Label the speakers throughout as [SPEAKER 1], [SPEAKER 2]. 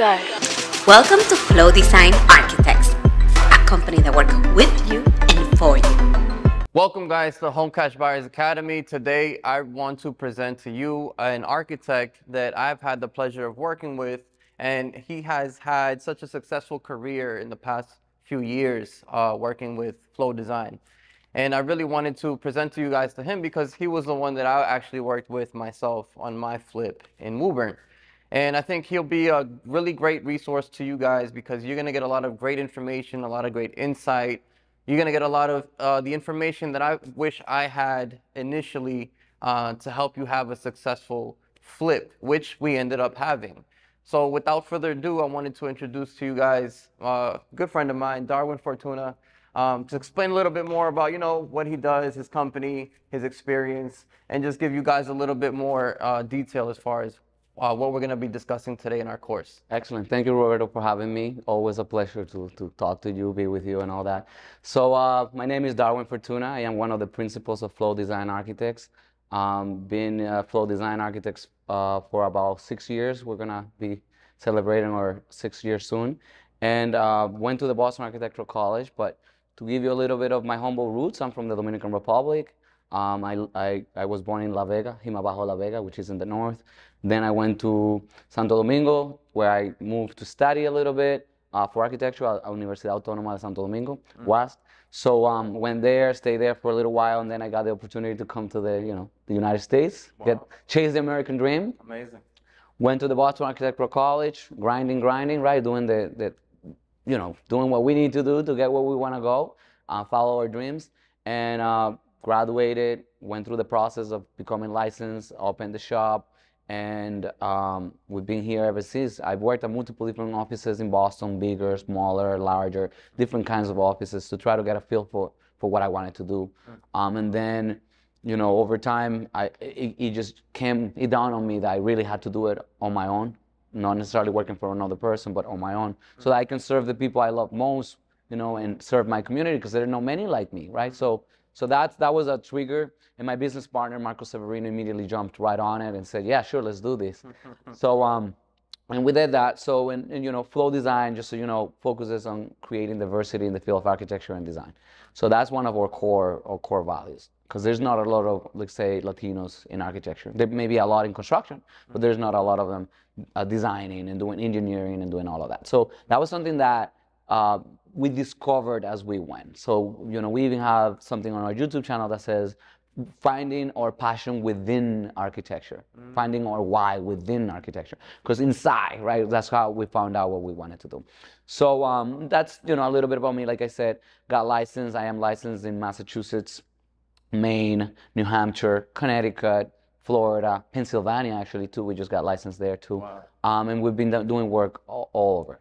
[SPEAKER 1] go.
[SPEAKER 2] Welcome to Flow Design Architects, a company that works with you and for you.
[SPEAKER 3] Welcome guys to Home Cash Buyers Academy. Today I want to present to you an architect that I've had the pleasure of working with, and he has had such a successful career in the past few years working with Flow Design. And I really wanted to present to you guys to him because he was the one that I actually worked with myself on my flip in Woburn. And I think he'll be a really great resource to you guys because you're going to get a lot of great information, a lot of great insight. You're going to get a lot of the information that I wish I had initially to help you have a successful flip, which we ended up having. So without further ado, I wanted to introduce to you guys a good friend of mine, Darguin Fortuna, to explain a little bit more about, what he does, his company, his experience, and just give you guys a little bit more detail as far as what we're going to be discussing today in our course.
[SPEAKER 4] Excellent. Thank you, Roberto, for having me. Always a pleasure to talk to you, be with you, and all that. So my name is Darguin Fortuna. I am one of the principals of Flow Design Architects. Been Flow Design Architects for about 6 years. We're going to be celebrating our 6th year soon. And went to the Boston Architectural College, but to give you a little bit of my humble roots, I'm from the Dominican Republic. I was born in La Vega, Jimabajo La Vega, which is in the north. Then I went to Santo Domingo, where I moved to study a little bit for architecture at Universidad Autónoma de Santo Domingo, West. So went there, stayed there for a little while, and then I got the opportunity to come to the United States, chase the American dream.
[SPEAKER 3] Amazing.
[SPEAKER 4] Went to the Boston Architectural College, grinding, right, doing doing what we need to do to get where we want to go, follow our dreams, and graduated, went through the process of becoming licensed, opened the shop, and we've been here ever since. I've worked at multiple different offices in Boston, bigger, smaller, larger, different kinds of offices to try to get a feel for what I wanted to do. And then, over time, it just it dawned on me that I really had to do it on my own, not necessarily working for another person, but on my own, so that I can serve the people I love most, and serve my community, because there are not many like me, right? So that was a trigger, and my business partner, Marco Severino, immediately jumped right on it and said, yeah, sure, let's do this. So, and we did that. So, and Flow Design, just so you know, focuses on creating diversity in the field of architecture and design. So that's one of our core values, because there's not a lot of, let's say, Latinos in architecture. There may be a lot in construction, but there's not a lot of them designing and doing engineering and doing all of that. So that was something that we discovered as we went. So, we even have something on our YouTube channel that says, finding our passion within architecture, finding our why within architecture. Because inside, right, that's how we found out what we wanted to do. So that's, a little bit about me. Like I said, got licensed. I am licensed in Massachusetts, Maine, New Hampshire, Connecticut, Florida, Pennsylvania, actually, too. We just got licensed there, too. Wow. And we've been doing work all over.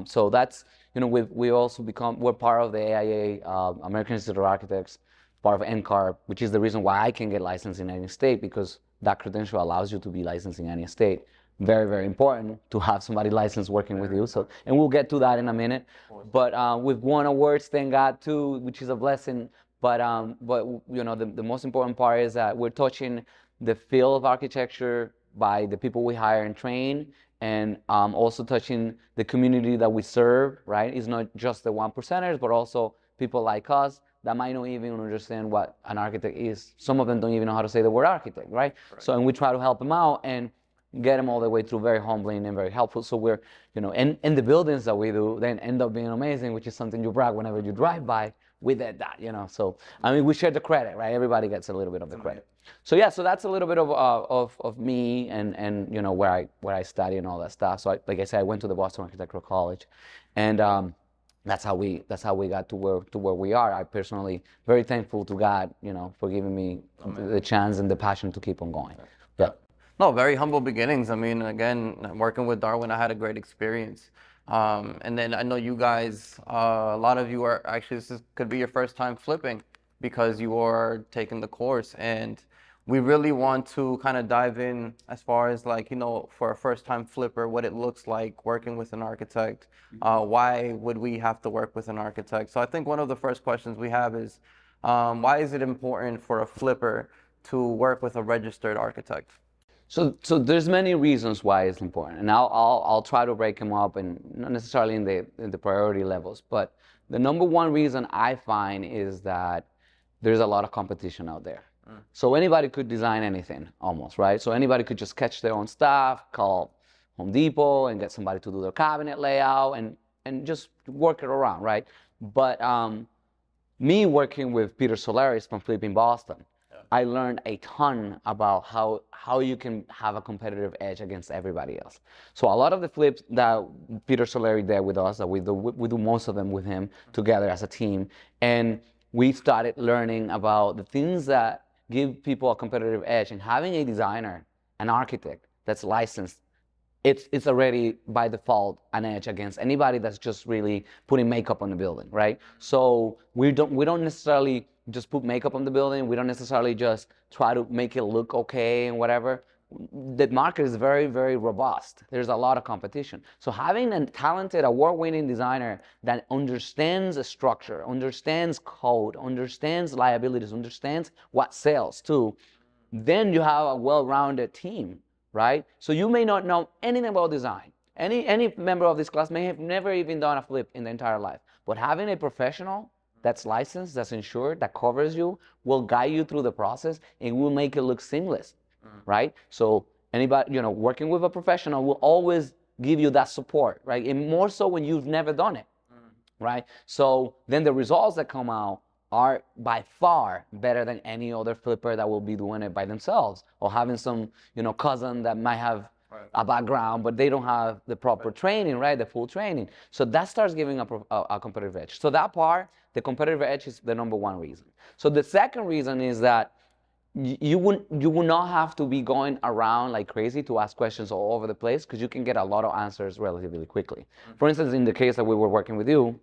[SPEAKER 4] So that's, we also we're part of the AIA, American Institute of Architects, part of NCARB, which is the reason why I can get licensed in any state, because that credential allows you to be licensed in any state. Very, very important to have somebody licensed working with you. So, and we'll get to that in a minute. But we've won awards, thank God, too, which is a blessing. But the most important part is that we're touching the field of architecture by the people we hire and train, and also touching the community that we serve, right? It's not just the 1%ers, but also people like us that might not even understand what an architect is. Some of them don't even know how to say the word architect, right? So, and we try to help them out and get them all the way through, very humbling and very helpful. So we're, and the buildings that we do then end up being amazing, which is something you brag whenever you drive by. We did that, So, I mean, we share the credit, right? Everybody gets a little bit of the credit. So yeah, so that's a little bit of me and where I study and all that stuff. So like I said, I went to the Boston Architectural College, and that's how we got to where we are. I personally very thankful to God, for giving me the chance and the passion to keep on going. Yeah.
[SPEAKER 3] No, very humble beginnings. I mean, again, working with Darguin, I had a great experience. And then I know you guys, a lot of you are actually, this could be your first time flipping because you are taking the course. And we really want to kind of dive in as far as for a first time flipper, what it looks like working with an architect. Why would we have to work with an architect? So I think one of the first questions we have is, why is it important for a flipper to work with a registered architect?
[SPEAKER 4] So there's many reasons why it's important, and I'll try to break them up, and not necessarily in the priority levels, but the number one reason I find is that there's a lot of competition out there. So anybody could design anything almost, right? So anybody could just catch their own stuff, call Home Depot and get somebody to do their cabinet layout and just work it around, right? But me working with Peter Solaris from Flipping Boston, I learned a ton about how you can have a competitive edge against everybody else. So a lot of the flips that Peter Solari did with us, that we do most of them with him together as a team, and we started learning about the things that give people a competitive edge, and having a designer, an architect that's licensed, it's already by default an edge against anybody that's just really putting makeup on the building, right? So we don't necessarily just put makeup on the building. We don't necessarily just try to make it look okay and whatever. The market is very, very robust. There's a lot of competition. So having a talented, award-winning designer that understands the structure, understands code, understands liabilities, understands what sells too, then you have a well-rounded team, right? So you may not know anything about design. Any member of this class may have never even done a flip in their entire life. But having a professional that's licensed, that's insured, that covers you, will guide you through the process and will make it look seamless, right? So anybody, working with a professional will always give you that support, right? And more so when you've never done it, right? So then the results that come out are by far better than any other flipper that will be doing it by themselves, or having some, cousin that might have a background, but they don't have the proper training, right? The full training. So that starts giving a competitive edge. So that part, the competitive edge, is the number one reason. So the second reason is that you would not have to be going around like crazy to ask questions all over the place, because you can get a lot of answers relatively quickly. For instance, in the case that we were working with you,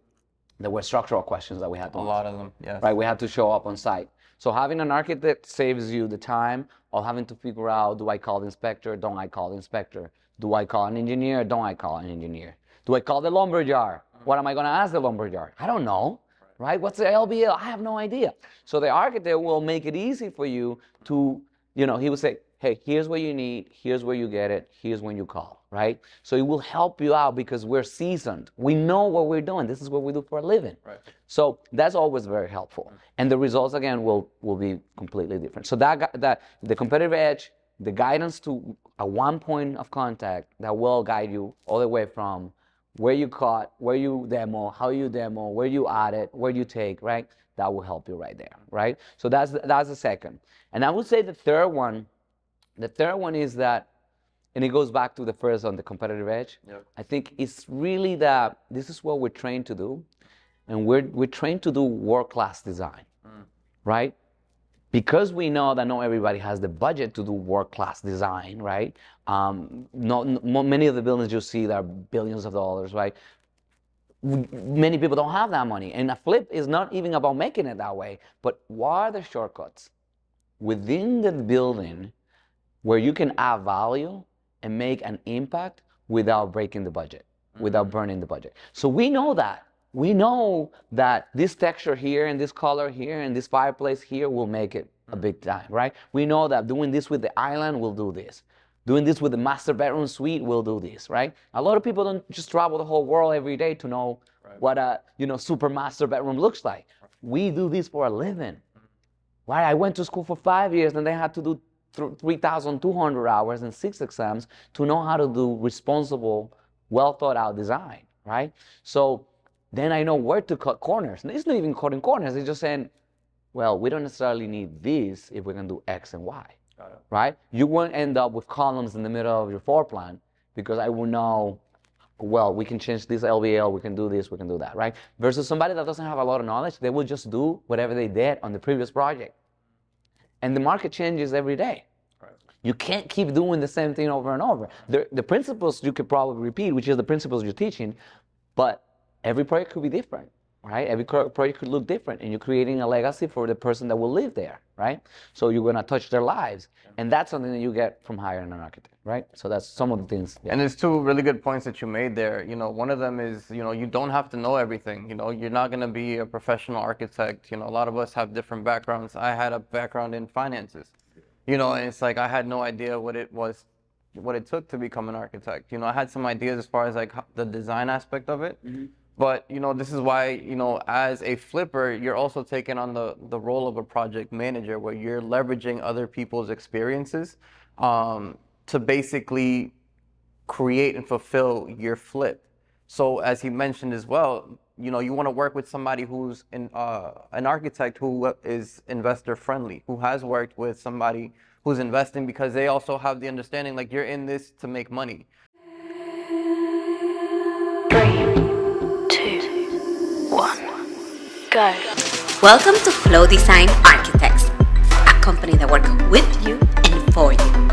[SPEAKER 4] there were structural questions that we had to answer.
[SPEAKER 3] A lot of them, yes.
[SPEAKER 4] Right, we had to show up on site. So having an architect saves you the time of having to figure out, do I call the inspector, don't I call the inspector? Do I call an engineer, don't I call an engineer? Do I call the lumberyard? What am I gonna ask the lumberyard? I don't know, right? What's the LBL? I have no idea. So the architect will make it easy for you to, he will say, hey, here's what you need, here's where you get it, here's when you call, right? So it will help you out because we're seasoned. We know what we're doing. This is what we do for a living. Right. So that's always very helpful. And the results, again, will be completely different. So that the competitive edge, the guidance to a one point of contact that will guide you all the way from where you cut, where you demo, how you demo, where you add it, where you take, right? That will help you right there, right? So that's the second. And I would say the third one is that, and it goes back to the first on the competitive edge. Yep. I think it's really that this is what we're trained to do, and we're trained to do world-class design, right? Because we know that not everybody has the budget to do world-class design, right? Many of the buildings you see that are billions of dollars, right? Many people don't have that money, and a flip is not even about making it that way. But what are the shortcuts within the building where you can add value and make an impact without breaking the budget, without burning the budget? So we know that. We know that this texture here and this color here and this fireplace here will make it a big time, right? We know that doing this with the island will do this. Doing this with the master bedroom suite will do this, right? A lot of people don't just travel the whole world every day to know what a super master bedroom looks like. We do this for a living, right? I went to school for 5 years and they had to do 3,200 hours and 6 exams to know how to do responsible, well thought out design, right? So then I know where to cut corners. And it's not even cutting corners. It's just saying, well, we don't necessarily need this if we can do X and Y, right? You won't end up with columns in the middle of your floor plan because I will know, well, we can change this LVL, we can do this, we can do that, right? Versus somebody that doesn't have a lot of knowledge, they will just do whatever they did on the previous project. And the market changes every day. Right. You can't keep doing the same thing over and over. The principles you could probably repeat, which is the principles you're teaching, but every project could be different, right? Every project could look different, and you're creating a legacy for the person that will live there, right? So you're gonna touch their lives, and that's something that you get from hiring an architect, right? So that's some of the things. Yeah.
[SPEAKER 3] And there's two really good points that you made there. One of them is, you don't have to know everything. You're not gonna be a professional architect. A lot of us have different backgrounds. I had a background in finances. You know, and it's like I had no idea what it took to become an architect. You know, I had some ideas as far as like the design aspect of it. But, you know, this is why, you know, as a flipper, you're also taking on the role of a project manager, where you're leveraging other people's experiences to basically create and fulfill your flip. So as he mentioned as well, you know, you want to work with somebody who's an architect who is investor friendly, who has worked with somebody who's investing, because they also have the understanding, like, you're in this to make money.
[SPEAKER 1] 3, 2, 1, go.
[SPEAKER 2] Welcome to Flow Design Architects, a company that works with you and for you.